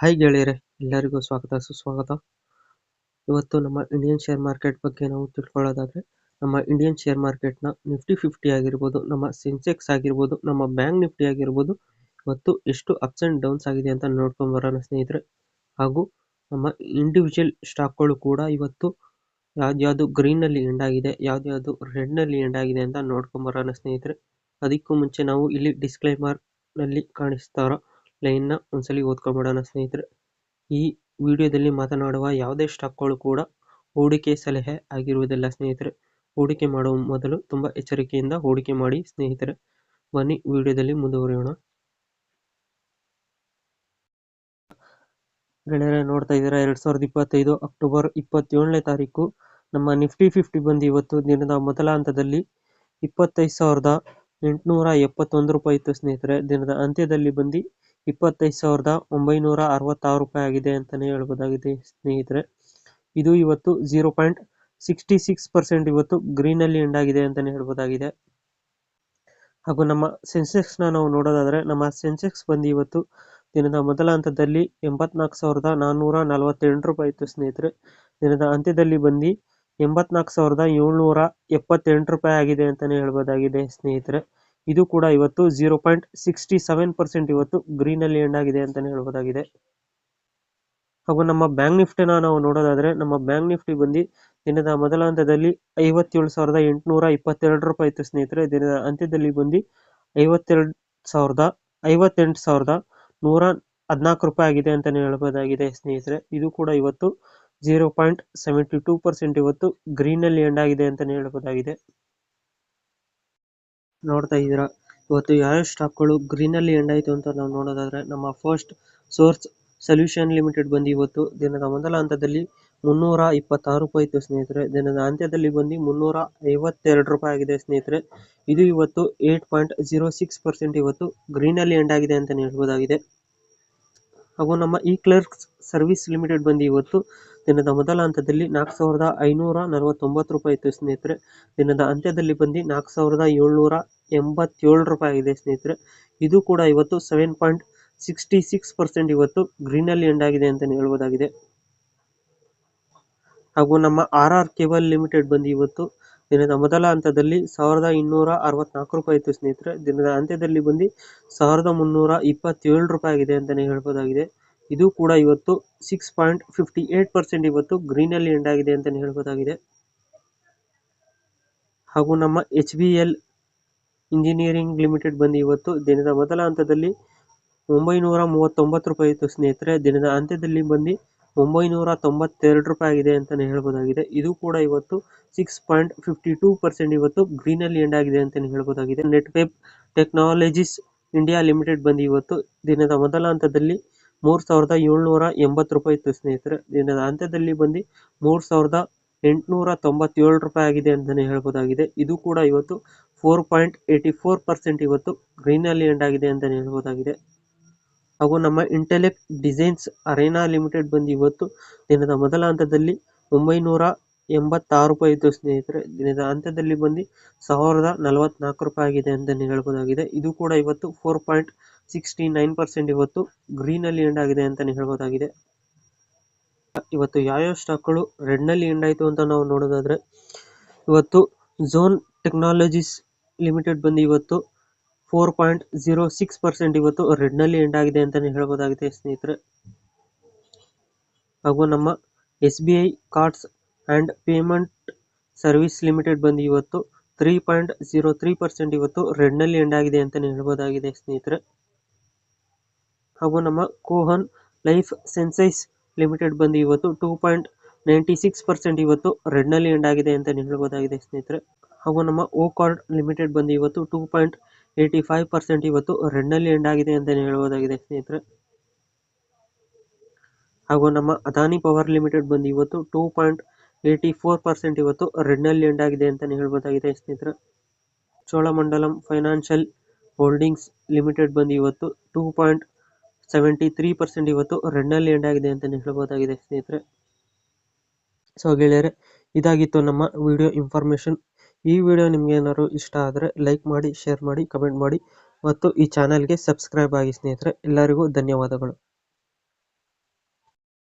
Hi ಗೆಳೆಯರೆ, ಎಲ್ಲರಿಗೂ ಸ್ವಾಗತ ಸುಸ್ವಾಗತ. ಇವತ್ತು ನಮ್ಮ ಇಂಡಿಯನ್ ಶೇರ್ ಮಾರ್ಕೆಟ್ ಬಗ್ಗೆ ನಾವು ತಿಳ್ಕೊಳ್ಳೋದಾದ್ರೆ, ನಮ್ಮ ಇಂಡಿಯನ್ ಶೇರ್ ಮಾರ್ಕೆಟ್ನ ನಿಫ್ಟಿ 50 ಆಗಿರ್ಬೋದು, ನಮ್ಮ ಸೆನ್ಸೆಕ್ಸ್ ಆಗಿರ್ಬೋದು, ನಮ್ಮ ಬ್ಯಾಂಕ್ ನಿಫ್ಟಿ ಆಗಿರ್ಬೋದು, ಇವತ್ತು ಎಷ್ಟು ಅಪ್ಸ್ ಅಂಡ್ ಡೌನ್ಸ್ ಆಗಿದೆ ಅಂತ ನೋಡ್ಕೊಂಡು ಬರೋಣ ಸ್ನೇಹಿತರೆ. ಹಾಗೂ ನಮ್ಮ ಇಂಡಿವಿಜುವಲ್ ಸ್ಟಾಕ್ಗಳು ಕೂಡ ಇವತ್ತು ಯಾವ್ದ್ಯಾವುದು ಗ್ರೀನಲ್ಲಿ ಎಂಡ್ ಆಗಿದೆ, ಯಾವ್ದ್ಯಾವುದು ರೆಡ್ನಲ್ಲಿ ಎಂಡ್ ಆಗಿದೆ ಅಂತ ನೋಡ್ಕೊಂಡು ಬರೋಣ ಸ್ನೇಹಿತರೆ. ಅದಕ್ಕೂ ಮುಂಚೆ ನಾವು ಇಲ್ಲಿ ಡಿಸ್ಕ್ಲೈಮರ್ ನಲ್ಲಿ ಕಾಣಿಸ್ತಾರೋ ಲೈನ್ನ ಒಂದ್ಸಲಿ ಓದ್ಕೊಂಡ್ಬಿಡೋಣ ಸ್ನೇಹಿತರೆ. ಈ ವಿಡಿಯೋದಲ್ಲಿ ಮಾತನಾಡುವ ಯಾವುದೇ ಸ್ಟಾಕ್ಗಳು ಕೂಡ ಹೂಡಿಕೆ ಸಲಹೆ ಆಗಿರುವುದಿಲ್ಲ ಸ್ನೇಹಿತರೆ. ಹೂಡಿಕೆ ಮಾಡುವ ಮೊದಲು ತುಂಬಾ ಎಚ್ಚರಿಕೆಯಿಂದ ಹೂಡಿಕೆ ಮಾಡಿ ಸ್ನೇಹಿತರೆ. ಬನ್ನಿ ವಿಡಿಯೋದಲ್ಲಿ ಮುಂದುವರಿಯೋಣ. ಗೆಳೆಯರೆ, ನೋಡ್ತಾ ಇದ್ದೀರಾ 2025 ಅಕ್ಟೋಬರ್ 27ನೇ ತಾರೀಕು ನಮ್ಮ ನಿಫ್ಟಿ 50 ಬಂದು ಇವತ್ತು ದಿನದ ಮೊದಲ ಹಂತದಲ್ಲಿ 25,871 ರೂಪಾಯಿ ಇತ್ತು ಸ್ನೇಹಿತರೆ. ದಿನದ ಅಂತ್ಯದಲ್ಲಿ ಬಂದು 25,966 ರೂಪಾಯಿ ಆಗಿದೆ ಅಂತಾನೆ ಹೇಳ್ಬೋದಾಗಿದೆ ಸ್ನೇಹಿತರೆ. ಇದು ಇವತ್ತು 0.66% ಇವತ್ತು ಗ್ರೀನಲ್ಲಿ ಎಂಡ್ ಆಗಿದೆ ಅಂತಾನೆ ಹೇಳ್ಬೋದಾಗಿದೆ. ಹಾಗೂ ನಮ್ಮ ಸೆನ್ಸೆಕ್ಸ್ ನಾವು ನೋಡೋದಾದ್ರೆ, ನಮ್ಮ ಸೆನ್ಸೆಕ್ಸ್ ಬಂದು ಇವತ್ತು ದಿನದ ಮೊದಲ ಹಂತದಲ್ಲಿ 84,448 ರೂಪಾಯಿ ಇತ್ತು ಸ್ನೇಹಿತರೆ. ದಿನದ ಅಂತ್ಯದಲ್ಲಿ ಬಂದು 84,778 ರೂಪಾಯಿ ಆಗಿದೆ ಅಂತಾನೆ ಹೇಳ್ಬೋದಾಗಿದೆ ಸ್ನೇಹಿತರೆ. ಇದು ಕೂಡ ಇವತ್ತು 0.67% ಇವತ್ತು ಗ್ರೀನಲ್ಲಿ ಎಂಡ್ ಆಗಿದೆ ಅಂತಾನೆ ಹೇಳ್ಬೋದಾಗಿದೆ. ಹಾಗೂ ನಮ್ಮ ಬ್ಯಾಂಕ್ ನಿಫ್ಟಿನ ನಾವು ನೋಡೋದಾದ್ರೆ, ನಮ್ಮ ಬ್ಯಾಂಕ್ ನಿಫ್ಟಿ ಬಂದು ದಿನದ ಮೊದಲ ಹಂತದಲ್ಲಿ 57,822 ರೂಪಾಯಿ ಇತ್ತು ಸ್ನೇಹಿತರೆ. ದಿನದ ಅಂತ್ಯದಲ್ಲಿ ಬಂದು 58,114 ರೂಪಾಯಿ ಆಗಿದೆ ಅಂತಾನೆ ಹೇಳ್ಬೋದಾಗಿದೆ ಸ್ನೇಹಿತರೆ. ಇದು ಕೂಡ ಇವತ್ತು 0.72% ಇವತ್ತು ಗ್ರೀನಲ್ಲಿ ಎಂಡ್ ಆಗಿದೆ ಅಂತಾನೆ ಹೇಳ್ಬೋದಾಗಿದೆ. ನೋಡ್ತಾ ಇದ್ದೀರಾ, ಇವತ್ತು ಯಾವ ಸ್ಟಾಕ್ಗಳು ಗ್ರೀನಲ್ಲಿ ಎಂಡ್ ಆಯಿತು ಅಂತ ನಾವು ನೋಡೋದಾದ್ರೆ, ನಮ್ಮ ಫಸ್ಟ್ ಸೋರ್ಸ್ ಸೊಲ್ಯೂಷನ್ ಲಿಮಿಟೆಡ್ ಬಂದು ಇವತ್ತು ದಿನದ ಮೊದಲ ಹಂತದಲ್ಲಿ 326 ರೂಪಾಯಿ ಇತ್ತು ಸ್ನೇಹಿತರೆ. ದಿನದ ಅಂತ್ಯದಲ್ಲಿ ಬಂದು 352 ರೂಪಾಯಿ ಆಗಿದೆ ಸ್ನೇಹಿತರೆ. ಇದು ಇವತ್ತು 8.06% ಇವತ್ತು ಗ್ರೀನಲ್ಲಿ ಎಂಡ್ ಆಗಿದೆ ಅಂತಾನೆ ಹೇಳ್ಬೋದಾಗಿದೆ. ಹಾಗೂ ನಮ್ಮ ಕ್ಲರ್ಕ್ಸ್ ಸರ್ವಿಸ್ ಲಿಮಿಟೆಡ್ ಬಂದು ಇವತ್ತು ದಿನದ ಮೊದಲ ಹಂತದಲ್ಲಿ 4,549 ರೂಪಾಯಿ ಇತ್ತು ಸ್ನೇಹಿತರೆ. ದಿನದ ಅಂತ್ಯದಲ್ಲಿ ಬಂದು 4,787 ರೂಪಾಯಿ ಆಗಿದೆ ಸ್ನೇಹಿತರೆ. ಇದು ಕೂಡ ಇವತ್ತು 7.66% ಇವತ್ತು ಗ್ರೀನಲ್ಲಿ ಎಂಡ್ ಆಗಿದೆ ಅಂತಾನೆ ಹೇಳ್ಬೋದಾಗಿದೆ. ಹಾಗೂ ನಮ್ಮ ಕೇಬಲ್ ಲಿಮಿಟೆಡ್ ಬಂದು ಇವತ್ತು ದಿನದ ಮೊದಲ ಹಂತದಲ್ಲಿ 1,264 ರೂಪಾಯಿ ಇತ್ತು ಸ್ನೇಹಿತರೆ. ದಿನದ ಅಂತ್ಯದಲ್ಲಿ ಬಂದು 1,327 ರೂಪಾಯಿ ಆಗಿದೆ ಅಂತಾನೆ ಹೇಳ್ಬೋದಾಗಿದೆ. ಇದು ಕೂಡ ಇವತ್ತು 6.58% ಇವತ್ತು ಗ್ರೀನಲ್ಲಿ ಎಂಡ್ ಆಗಿದೆ ಅಂತಾನೆ ಹೇಳ್ಬೋದಾಗಿದೆ. ಹಾಗೂ ನಮ್ಮ HBL ಇಂಜಿನಿಯರಿಂಗ್ ಲಿಮಿಟೆಡ್ ಬಂದು ಇವತ್ತು ದಿನದ ಮೊದಲ ಹಂತದಲ್ಲಿ 939 ರೂಪಾಯಿ ಇತ್ತು ಸ್ನೇಹಿತರೆ. ದಿನದ ಅಂತ್ಯದಲ್ಲಿ ಬಂದು 992 ರೂಪಾಯಿ ಆಗಿದೆ ಅಂತಾನೆ ಹೇಳ್ಬೋದಾಗಿದೆ. ಇದು ಕೂಡ ಇವತ್ತು 6.52% ಇವತ್ತು ಗ್ರೀನಲ್ಲಿ ಎಂಡ್ ಆಗಿದೆ ಅಂತಾನೆ ಹೇಳ್ಬೋದಾಗಿದೆ. ನೆಟ್ವೆಬ್ ಟೆಕ್ನಾಲಜೀಸ್ ಇಂಡಿಯಾ ಲಿಮಿಟೆಡ್ ಬಂದು ಇವತ್ತು ದಿನದ ಮೊದಲ ಹಂತದಲ್ಲಿ 3,780 ರೂಪಾಯಿ ಇತ್ತು ಸ್ನೇಹಿತರೆ. ದಿನದ ಅಂತ್ಯದಲ್ಲಿ ಬಂದು 3,897 ರೂಪಾಯಿ ಆಗಿದೆ ಅಂತಾನೆ ಹೇಳ್ಬೋದಾಗಿದೆ. ಇದು ಕೂಡ ಇವತ್ತು 4.84% ಇವತ್ತು ಗ್ರೀನಲ್ಲಿ ಎಂಡ್ ಆಗಿದೆ ಅಂತಾನೆ ಹೇಳ್ಬೋದಾಗಿದೆ. ಹಾಗೂ ನಮ್ಮ ಇಂಟೆಲೆಕ್ಟ್ ಡಿಸೈನ್ಸ್ ಅರೇನಾ ಲಿಮಿಟೆಡ್ ಬಂದು ಇವತ್ತು ದಿನದ ಮೊದಲ ಹಂತದಲ್ಲಿ 986 ರೂಪಾಯಿ ಇತ್ತು ಸ್ನೇಹಿತರೆ. ದಿನದ ಅಂತ್ಯದಲ್ಲಿ ಬಂದು 1,044 ರೂಪಾಯಿ ಆಗಿದೆ ಅಂತಾನೆ ಹೇಳ್ಬೋದಾಗಿದೆ. ಇದು ಕೂಡ ಇವತ್ತು 4.69% ಇವತ್ತು ಗ್ರೀನಲ್ಲಿ ಎಂಡ್ ಆಗಿದೆ ಅಂತಾನೆ ಹೇಳ್ಬೋದಾಗಿದೆ. ಇವತ್ತು ಯಾವ್ಯಾವ ಸ್ಟಾಕ್ಗಳು ರೆಡ್ನಲ್ಲಿ ಎಂಡ್ ಆಯಿತು ಅಂತ ನಾವು ನೋಡೋದಾದ್ರೆ, ಇವತ್ತು ಝೋನ್ ಟೆಕ್ನಾಲಜೀಸ್ ಲಿಮಿಟೆಡ್ ಬಂದು ಇವತ್ತು 4.06% ಇವತ್ತು ರೆಡ್ನಲ್ಲಿ ಎಂಡ್ ಆಗಿದೆ ಅಂತಾನೆ ಹೇಳ್ಬೋದಾಗಿದೆ ಸ್ನೇಹಿತರೆ. ಹಾಗೂ ನಮ್ಮ SBI cards and payment service limited ಬಂದು ಇವತ್ತು 3.03% ಇವತ್ತು ರೆಡ್ನಲ್ಲಿ ಎಂಡ್ ಆಗಿದೆ ಅಂತಾನೆ ಹೇಳ್ಬೋದಾಗಿದೆ ಸ್ನೇಹಿತರೆ. ಹಾಗೂ ನಮ್ಮ ಕೋಹನ್ ಲೈಫ್ ಸೈನ್ಸಸ್ ಲಿಮಿಟೆಡ್ ಬಂದು ಇವತ್ತು 2.96% ಇವತ್ತು ರೆಡ್ನಲ್ಲಿ ಎಂಡ್ ಆಗಿದೆ ಅಂತಾನೆ ಹೇಳ್ಬೋದಾಗಿದೆ ಸ್ನೇಹಿತರೆ. ಹಾಗೂ ನಮ್ಮ ಓಕಾರ್ಡ್ ಲಿಮಿಟೆಡ್ ಬಂದು ಇವತ್ತು 2.85% ಇವತ್ತು ರೆಡ್ನಲ್ಲಿ ಎಂಡ್ ಆಗಿದೆ ಅಂತಾನೆ ಹೇಳ್ಬೋದಾಗಿದೆ ಸ್ನೇಹಿತರೆ. ಹಾಗೂ ನಮ್ಮ ಅದಾನಿ ಪವರ್ ಲಿಮಿಟೆಡ್ ಬಂದು ಇವತ್ತು 2.84% ಇವತ್ತು ರೆಡ್ನಲ್ಲಿ ಎಂಡ್ ಆಗಿದೆ ಅಂತಾನೆ ಹೇಳ್ಬೋದಾಗಿದೆ ಸ್ನೇಹಿತರೆ. ಚೋಳಮಂಡಲಂ ಫೈನಾನ್ಷಿಯಲ್ ಹೋಲ್ಡಿಂಗ್ಸ್ ಲಿಮಿಟೆಡ್ ಬಂದು ಇವತ್ತು 2.73% ಇವತ್ತು ರೆಡ್ನಲ್ಲಿ ಎಂಡ್ ಆಗಿದೆ ಅಂತಾನೆ ಹೇಳ್ಬೋದಾಗಿದೆ ಸ್ನೇಹಿತರೆ. ಸೊ ಗೆಳೆಯರೆ, ಇದಾಗಿತ್ತು ನಮ್ಮ ವಿಡಿಯೋ ಇನ್ಫಾರ್ಮೇಶನ್. ಈ ವಿಡಿಯೋ ನಿಮ್ಗೆ ಏನಾದ್ರು ಇಷ್ಟ ಆದರೆ ಲೈಕ್ ಮಾಡಿ, ಶೇರ್ ಮಾಡಿ, ಕಮೆಂಟ್ ಮಾಡಿ ಮತ್ತು ಈ ಚಾನಲ್ಗೆ ಸಬ್ಸ್ಕ್ರೈಬ್ ಆಗಿ ಸ್ನೇಹಿತರೆ. ಎಲ್ಲರಿಗೂ ಧನ್ಯವಾದಗಳು.